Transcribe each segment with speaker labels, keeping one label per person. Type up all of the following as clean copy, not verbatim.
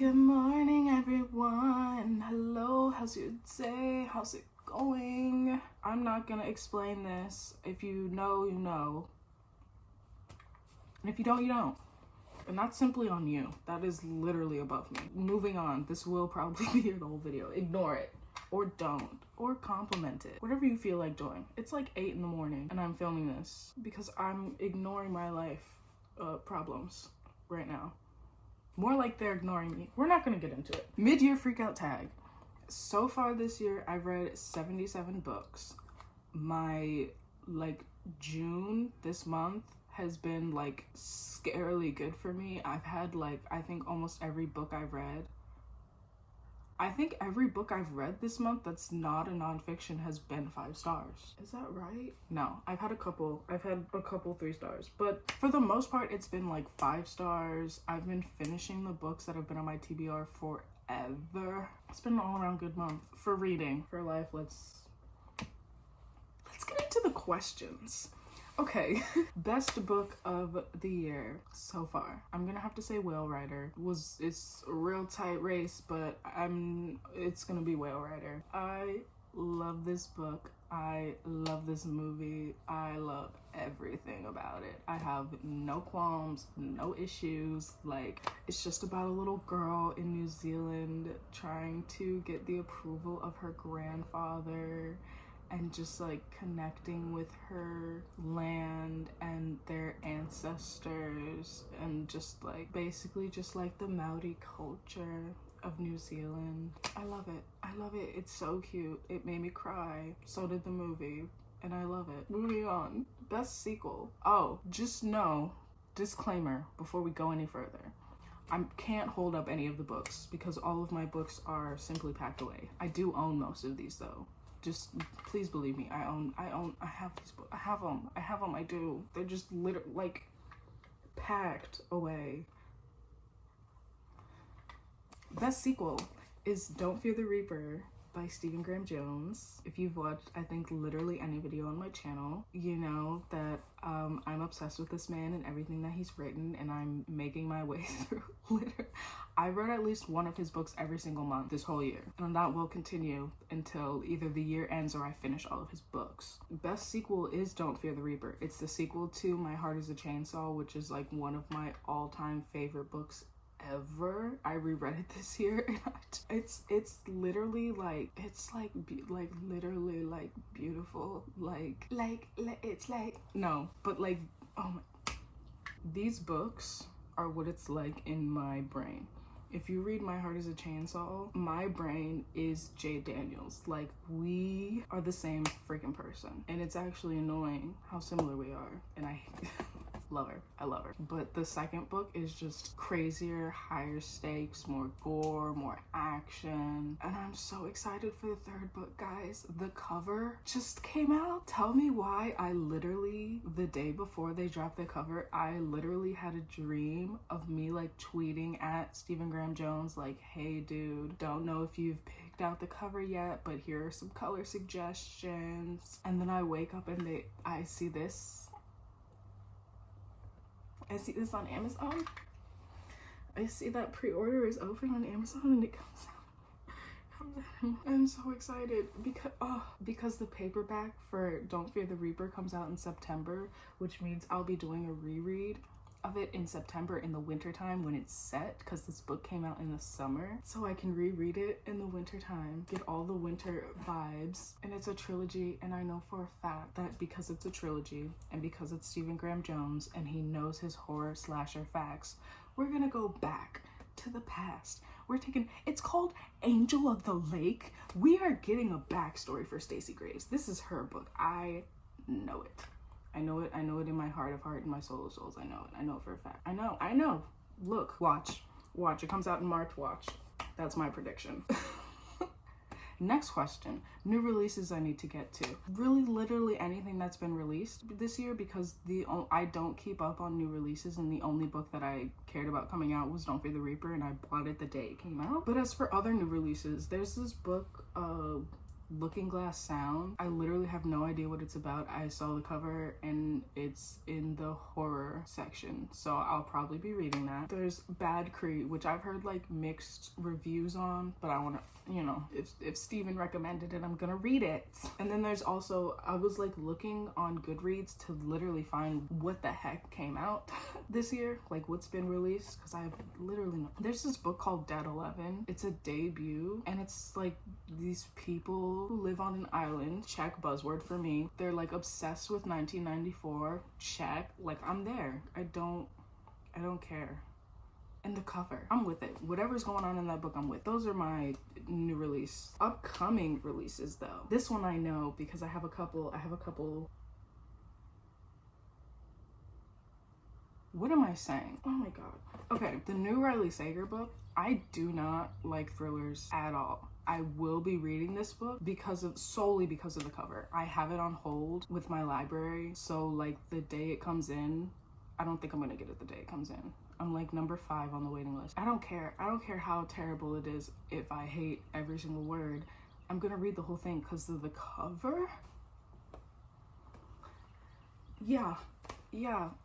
Speaker 1: Good morning, everyone. Hello, how's your day? How's it going? I'm not gonna explain this. If you know, you know. And if you don't, you don't. And that's simply on you. That is literally above me. Moving on. This will probably be your whole video. Ignore it. Or don't. Or compliment it. Whatever you feel like doing. It's like 8 in the morning and I'm filming this because I'm ignoring my life problems right now. More like they're ignoring me. We're not gonna get into it. Mid-year freakout tag. So far this year, I've read 77 books. My, June, this month, has been, scarily good for me. I've had, I think almost every book I've read. I think every book I've read this month that's not a nonfiction has been 5 stars. Is that right? No, I've had a couple 3 stars, but for the most part, it's been 5 stars. I've been finishing the books that have been on my TBR forever. It's been an all around good month for reading. For life, let's get into the questions. Okay, best book of the year so far. I'm gonna have to say Whale Rider. It's a real tight race, but it's gonna be Whale Rider. I love this book. I love this movie. I love everything about it. I have no qualms, no issues. It's just about a little girl in New Zealand trying to get the approval of her grandfather and just connecting with her land and their ancestors and just basically just the Maori culture of New Zealand. I love it. I love it. It's so cute. It made me cry. So did the movie. And I love it. Moving on. Best sequel. Oh, just know, disclaimer before we go any further. I can't hold up any of the books because all of my books are simply packed away. I do own most of these though. Just please believe me. I have these books. I have them. I do. They're just literally packed away. Best sequel is Don't Fear the Reaper by Stephen Graham Jones. If you've watched, I think, literally any video on my channel, you know that I'm obsessed with this man and everything that he's written, and I'm making my way through I read at least one of his books every single month this whole year, and that will continue until either the year ends or I finish all of his books. Best sequel is Don't Fear the Reaper. It's the sequel to My Heart is a Chainsaw, which is one of my all-time favorite books ever. I reread it this year and it's literally literally beautiful, no, but oh my, these books are what it's like in my brain. If you read My Heart is a Chainsaw, my brain is Jade Daniels. We are the same freaking person, and it's actually annoying how similar we are, and I love her. I love her. But the second book is just crazier, higher stakes, more gore, more action. And I'm so excited for the third book, guys. The cover just came out. Tell me why I literally, the day before they dropped the cover, I literally had a dream of me tweeting at Stephen Graham Jones hey dude, don't know if you've picked out the cover yet, but here are some color suggestions. And then I wake up and I see this. I see this on Amazon. I see that pre-order is open on Amazon and it comes out. I'm so excited because the paperback for Don't Fear the Reaper comes out in September, which means I'll be doing a reread of it in September in the winter time when it's set, because this book came out in the summer, so I can reread it in the winter time, get all the winter vibes. And it's a trilogy, and I know for a fact that because it's a trilogy and because it's Stephen Graham Jones and he knows his horror slasher facts, we're gonna go back to the past. It's called Angel of the Lake. We are getting a backstory for Stacey Graves. This is her book. I know it. I know it in my heart of heart and my soul of souls. I know it for a fact. I know. Look, watch. It comes out in March, watch. That's my prediction. Next question, new releases I need to get to. Really, literally anything that's been released this year, because I don't keep up on new releases, and the only book that I cared about coming out was Don't Fear the Reaper, and I bought it the day it came out. But as for other new releases, there's this book, Looking Glass Sound. I literally have no idea what it's about. I saw the cover and it's in the horror section, so I'll probably be reading that. There's Bad Cree, which I've heard like mixed reviews on, but I want to, you know, if Steven recommended it, I'm gonna read it. And then there's also, I was like looking on Goodreads to literally find what the heck came out this year, like what's been released, because I have literally no. There's this book called Dead 11. It's a debut, and it's like these people who live on an island. Check, buzzword for me. They're like obsessed with 1994. Check, like I'm there. I don't care. And the cover, I'm with it. Whatever's going on in that book, I'm with. Those are my new release. Upcoming releases though. This one I know because I have a couple. What am I saying? Oh my god. Okay, the new Riley Sager book. I do not like thrillers at all. I will be reading this book solely because of the cover. I have it on hold with my library, so like the day it comes in, I don't think I'm gonna get it the day it comes in. I'm like number 5 on the waiting list. I don't care how terrible it is. If I hate every single word, I'm gonna read the whole thing because of the cover. Yeah,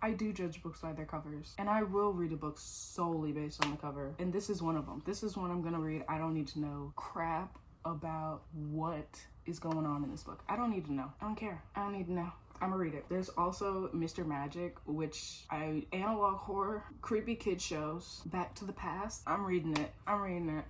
Speaker 1: I do judge books by their covers, and I will read a book solely based on the cover, and this is one of them. This is one I'm gonna read. I don't need to know crap about what is going on in this book. I don't need to know. I don't care. I don't need to know. I'm gonna read it. There's also Mr. Magic, which analog horror, creepy kid shows, Back to the Past. I'm reading it. I don't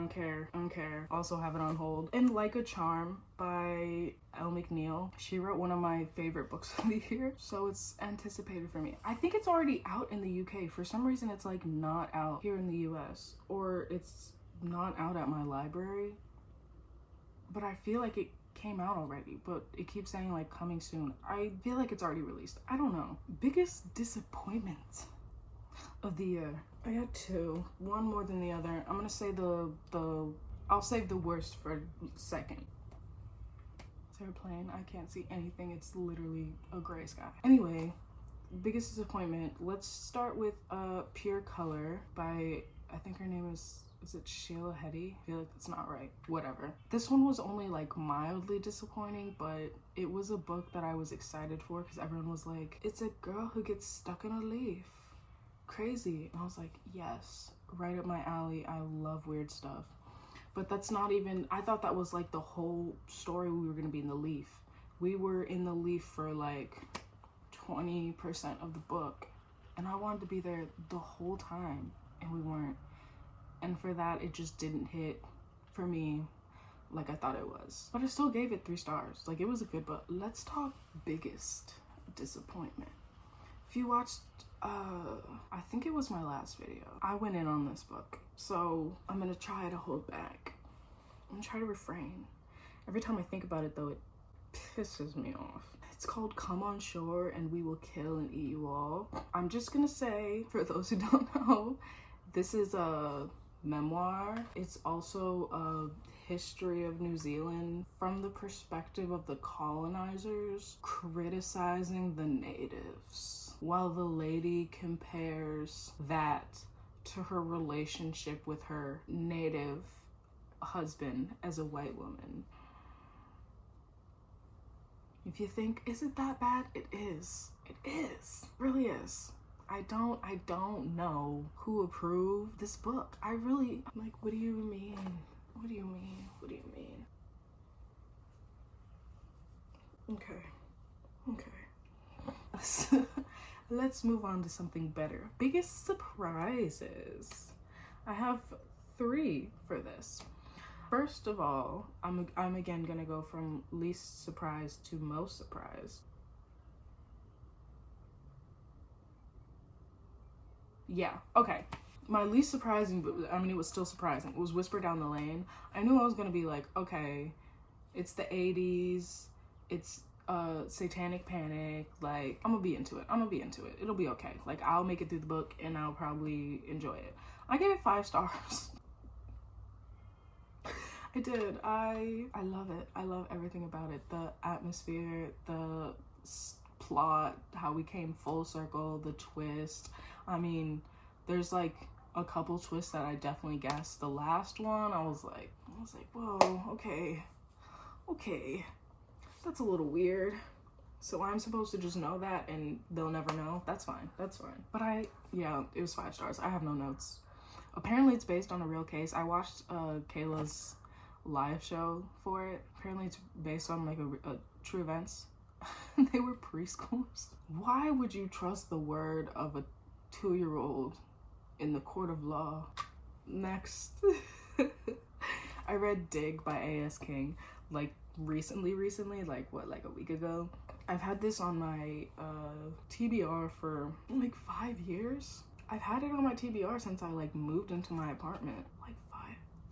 Speaker 1: care. Also have it on hold. And Like a Charm by Elle McNicoll. She wrote one of my favorite books of the year, so it's anticipated for me. I think it's already out in the UK. For some reason, it's like not out here in the US, or it's not out at my library, but I feel like it came out already, but it keeps saying like coming soon. I feel like it's already released. I don't know. Biggest disappointment of the year. I got 2, one more than the other. I'm gonna say I'll save the worst for second. Is there a plane? I can't see anything. It's literally a gray sky. Anyway, biggest disappointment. Let's start with Pure Color by, I think her name is it Sheila Heti? I feel like that's not right. Whatever. This one was only like mildly disappointing, but it was a book that I was excited for because everyone was like, it's a girl who gets stuck in a leaf. Crazy. And I was like, yes, right up my alley. I love weird stuff. But that's not even, I thought that was like the whole story. We were going to be in the leaf. We were in the leaf for like 20% of the book, and I wanted to be there the whole time, and we weren't. And for that, it just didn't hit for me like I thought it was. But I still gave it 3 stars. Like, it was a good book. Let's talk biggest disappointment. If you watched, I think it was my last video, I went in on this book. So I'm gonna try to hold back. I'm gonna try to refrain. Every time I think about it though, it pisses me off. It's called Come on Shore and We Will Kill and Eat You All. I'm just gonna say, for those who don't know, this is a memoir. It's also a history of New Zealand from the perspective of the colonizers criticizing the natives, while the lady compares that to her relationship with her native husband as a white woman. If you think, is it that bad? It is. It is. It really is. I don't know who approved this book. I'm like, what do you mean? What do you mean? What do you mean? Okay. Let's move on to something better. Biggest surprises. I have 3 for this. First of all, I'm again gonna go from least surprised to most surprised. Yeah, okay. My least surprising, but I mean, it was still surprising. It was Whisper Down the Lane. I knew I was gonna be like, okay, it's the 80s, it's satanic panic, like, I'm gonna be into it. It'll be okay. Like, I'll make it through the book and I'll probably enjoy it. I gave it 5 stars. I did. I love it. I love everything about it. The atmosphere, the plot, how we came full circle, the twist. I mean, there's like a couple twists that I definitely guessed. The last one, I was like, whoa, okay, that's a little weird. So I'm supposed to just know that and they'll never know? That's fine. But yeah, it was 5 stars. I have no notes. Apparently it's based on a real case. I watched Kayla's live show for it. Apparently it's based on like a true events. They were preschoolers. Why would you trust the word of a 2-year-old in the court of law? Next. I read Dig by A.S. King like recently, like a week ago. I've had this on my TBR for like 5 years. I've had it on my TBR since I like moved into my apartment. Like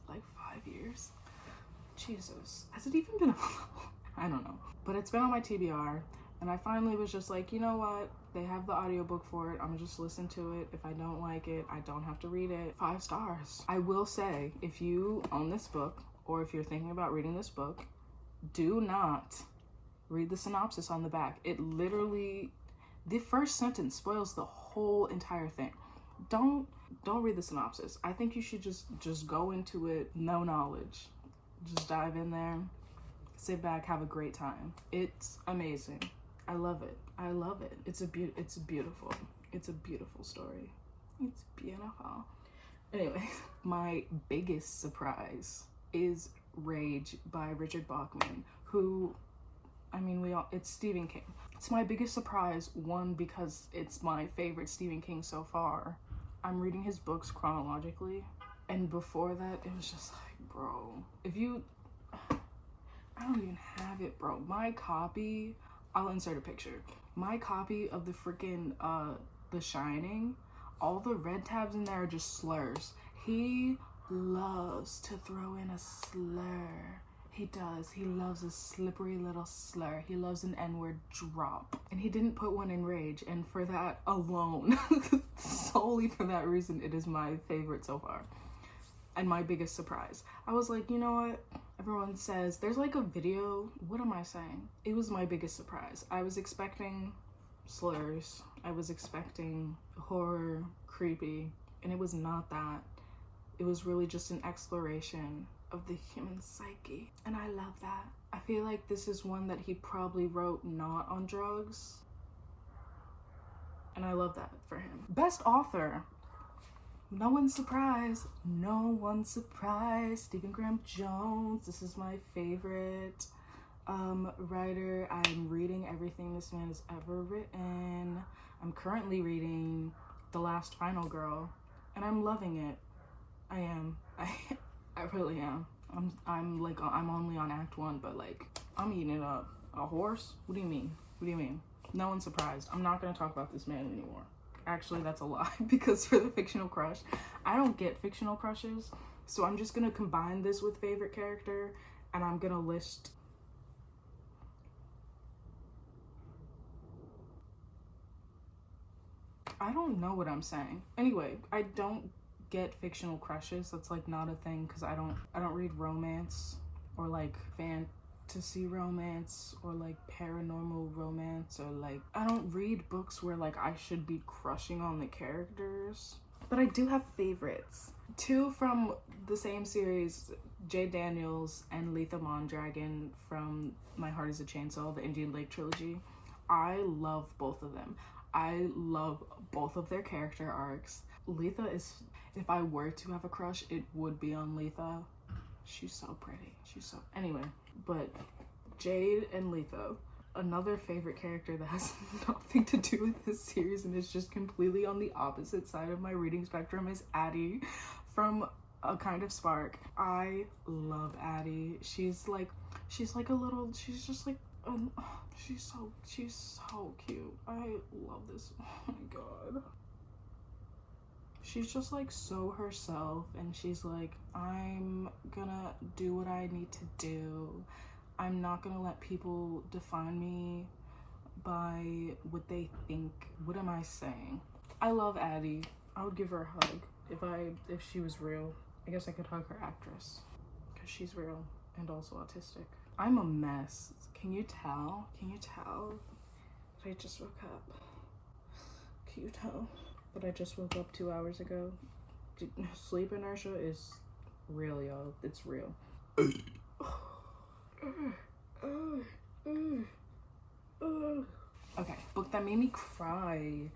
Speaker 1: 5 years. Jesus. Has it even been I don't know. But it's been on my TBR and I finally was just like, you know what? They have the audiobook for it. I'm gonna just listen to it. If I don't like it, I don't have to read it. 5 stars. I will say, if you own this book or if you're thinking about reading this book, do not read the synopsis on the back. It literally, the first sentence spoils the whole entire thing. Don't read the synopsis. I think you should just go into it, no knowledge. Just dive in there, sit back, have a great time. It's amazing. I love it. It's beautiful. It's a beautiful story. It's beautiful. Anyway, my biggest surprise is Rage by Richard Bachman, who, I mean, it's Stephen King. It's my biggest surprise, one, because it's my favorite Stephen King so far. I'm reading his books chronologically, and before that, it was just like, bro, I don't even have it, bro. My copy, I'll insert a picture. My copy of the freaking, The Shining, all the red tabs in there are just slurs. He loves to throw in a slur. He does. He loves a slippery little slur. He loves an N-word drop. And he didn't put one in Rage. And for that alone, solely for that reason, it is my favorite so far. And my biggest surprise. I was like, you know what? Everyone says, there's like a video. What am I saying? It was my biggest surprise. I was expecting slurs. I was expecting horror, creepy. And it was not that. It was really just an exploration of the human psyche, and I love that. I feel like this is one that he probably wrote not on drugs, and I love that for him. Best author, no one's surprised, Stephen Graham Jones. This is my favorite writer. I'm reading everything this man has ever written. I'm currently reading The Last Final Girl, and I'm loving it. I am. I really am. I'm only on act 1, but like, I'm eating it up. A horse? What do you mean? No one's surprised. I'm not gonna talk about this man anymore. Actually, that's a lie, because for the fictional crush, I don't get fictional crushes. So I'm just gonna combine this with favorite character, and I'm gonna list. I don't know what I'm saying. Anyway, I don't get fictional crushes. That's like not a thing, because I don't read romance or like fantasy romance or like paranormal romance, or like I don't read books where like I should be crushing on the characters. But I do have favorites. 2 from the same series, Jade Daniels and Letha Mondragon from My Heart is a Chainsaw, the Indian Lake trilogy. I love both of them. I love both of their character arcs. Letha is, if I were to have a crush, it would be on Letha. She's so pretty. Anyway, but Jade and Letha. Another favorite character that has nothing to do with this series and is just completely on the opposite side of my reading spectrum is Addie from A Kind of Spark. I love Addie. She's so cute. I love this. Oh my god. She's just like so herself, and she's like, I'm gonna do what I need to do. I'm not gonna let people define me by what they think. What am I saying? I love Addie. I would give her a hug if she was real. I guess I could hug her actress, because she's real and also autistic. I'm a mess. Can you tell? That I just woke up. Can you tell that I just woke up 2 hours ago? Sleep inertia is real, y'all. It's real. Okay, book that made me cry.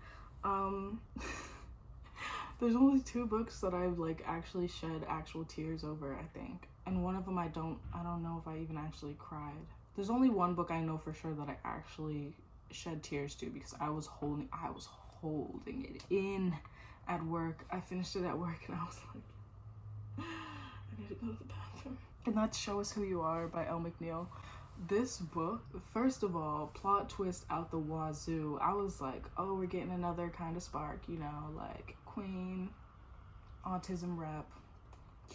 Speaker 1: There's only 2 books that I've like actually shed actual tears over, I think. And one of them I don't know if I even actually cried. There's only one book I know for sure that I actually shed tears to because I was holding it in at work. I finished it at work and I was like, I need to go to the bathroom. And that's Show Us Who You Are by Elle McNicoll. This book, first of all, plot twist out the wazoo. I was like, oh, we're getting another kind of spark, you know, like Queen, autism rep,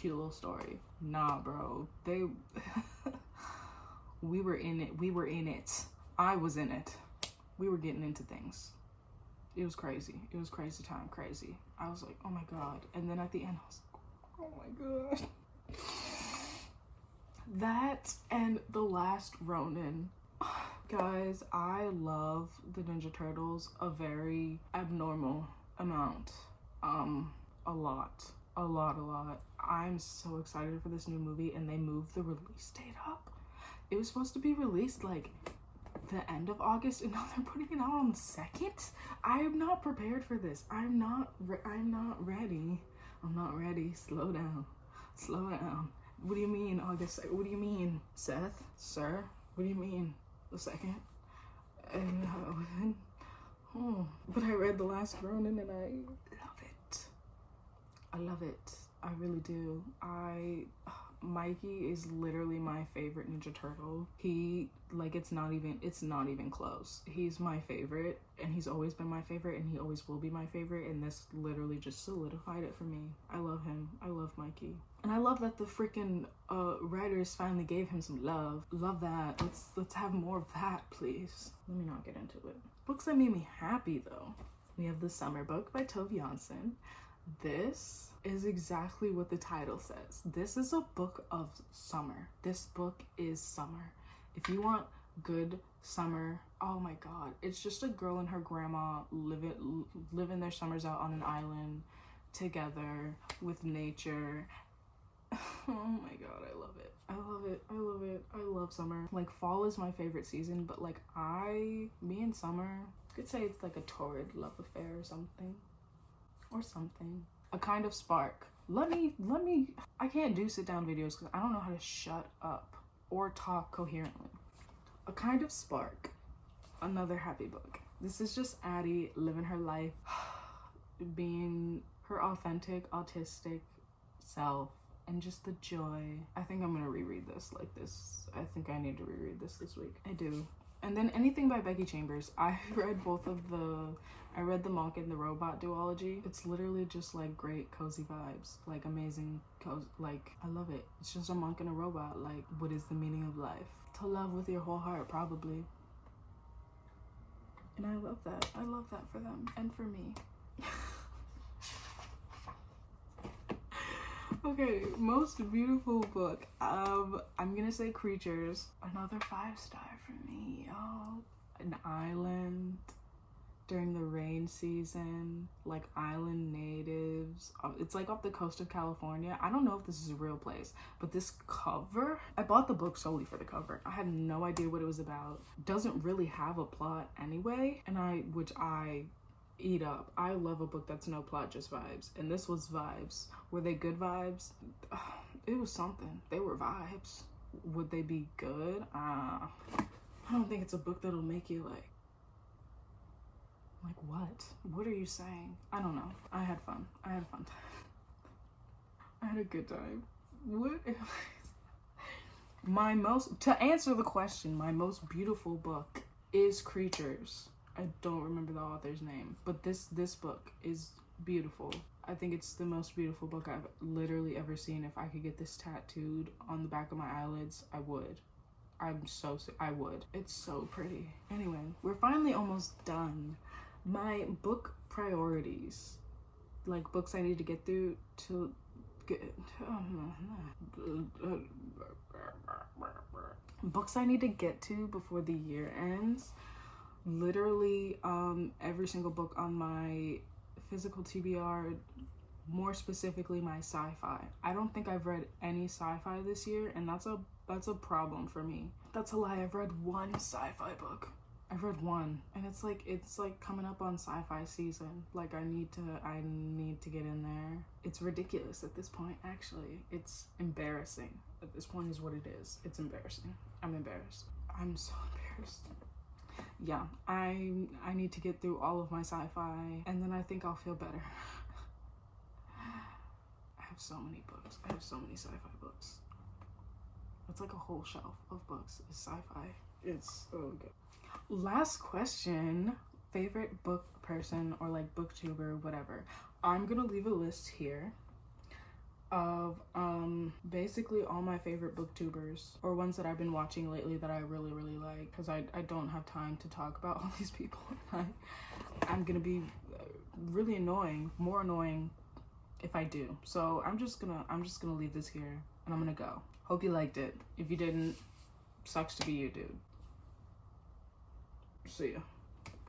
Speaker 1: cute little story. Nah, bro. We were in it. I was in it. We were getting into things. It was crazy. It was crazy time, crazy. I was like, oh my God. And then at the end, I was like, oh my God. That and The Last Ronin. Guys, I love the Ninja Turtles a very abnormal amount. A lot. I'm so excited for this new movie, and they moved the release date up. It was supposed to be released like the end of August, and now they're putting it out on the 2nd. I am not prepared for this. I'm not ready. I'm not ready. Slow down. What do you mean August? What do you mean, Seth? Sir? What do you mean? The 2nd? And but I read The Last Ronin and I love it. I love it. I really do. Mikey is literally my favorite Ninja Turtle. He, like, it's not even close. He's my favorite, and he's always been my favorite, and he always will be my favorite, and this literally just solidified it for me. I love him. I love Mikey. And I love that the freaking writers finally gave him some love. Love that. Let's have more of that, please. Let me not get into it. Books that made me happy, though. We have The Summer Book by Tove Jansson. This is exactly what the title says. This is a book of summer. This book is summer. If you want good summer, oh my God. It's just a girl and her grandma living their summers out on an island together with nature. Oh my God, I love it. I love summer. Like, fall is my favorite season, but like me and summer, I could say it's like a torrid love affair or something. A kind of spark. Let me, I can't do sit down videos because I don't know how to shut up or talk coherently. A Kind of Spark. Another happy book. This is just Addie living her life, being her authentic, autistic self, and just the joy. I think I'm gonna reread this like this. I think I need to reread this week. I do. And then anything by Becky Chambers. I read I read the Monk and the Robot duology. It's literally just like great cozy vibes, like amazing cozy, like I love it. It's just a monk and a robot. Like, what is the meaning of life? To love with your whole heart, probably. And I love that. I love that for them and for me. Okay, most beautiful book. I'm gonna say Creatures. Another 5-star for me. Oh, an island during the rain season, like island natives. It's like off the coast of California. I don't know if this is a real place, but this cover, I bought the book solely for the cover. I had no idea what it was about. Doesn't really have a plot anyway, which I eat up. I love a book that's no plot, just vibes. And this was vibes. Were they good vibes? It was something. They were vibes. Would they be good? I don't think it's a book that'll make you like what are you saying? I don't know. I had fun. I had a fun time. I had a good time. To answer the question, my most beautiful book is Creatures. I don't remember the author's name, but this book is beautiful. I think it's the most beautiful book I've literally ever seen. If I could get this tattooed on the back of my eyelids, I would. I would. It's so pretty. Anyway, we're finally almost done. My book priorities, like books I need to get through to get, books I need to get to before the year ends. Literally, every single book on my physical TBR more specifically my sci-fi. I don't think I've read any sci-fi this year, and that's a problem for me. That's a lie. I've read one sci-fi book. I've read one, and it's like coming up on sci-fi season. Like I need to get in there. It's ridiculous at this point, actually. It's embarrassing. At this point is what it is. It's embarrassing. I'm embarrassed. I'm so embarrassed. Yeah, I need to get through all of my sci-fi, and then I think I'll feel better. I have so many books. I have so many sci-fi books. It's like a whole shelf of books is sci-fi. It's so good. Last question, favorite book person or like booktuber, whatever. I'm gonna leave a list here of basically all my favorite booktubers or ones that I've been watching lately that I really like, because I don't have time to talk about all these people. I'm gonna be really annoying, more annoying if I do. So I'm just gonna leave this here and I'm gonna go. Hope you liked it. If you didn't, sucks to be you, dude. See ya.